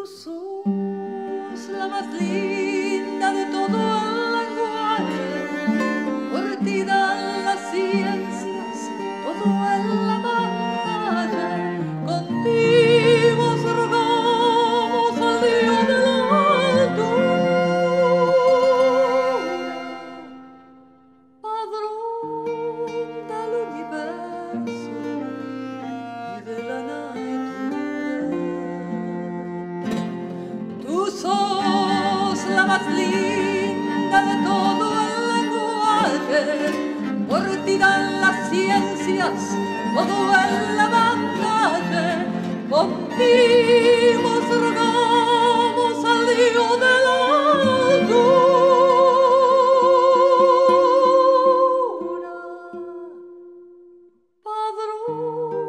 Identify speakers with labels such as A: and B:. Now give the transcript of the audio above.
A: sos la más linda de todo el lenguaje, por ti dan las ciencias todo en la pantalla. Contigo rogamos al Dios de la altura, padrón del universo y de la natura. Tú sos la más linda de todo el lenguaje, por ti dan las ciencias todo en la pantalla. Contigo rogamos al Dios de la altura, padrón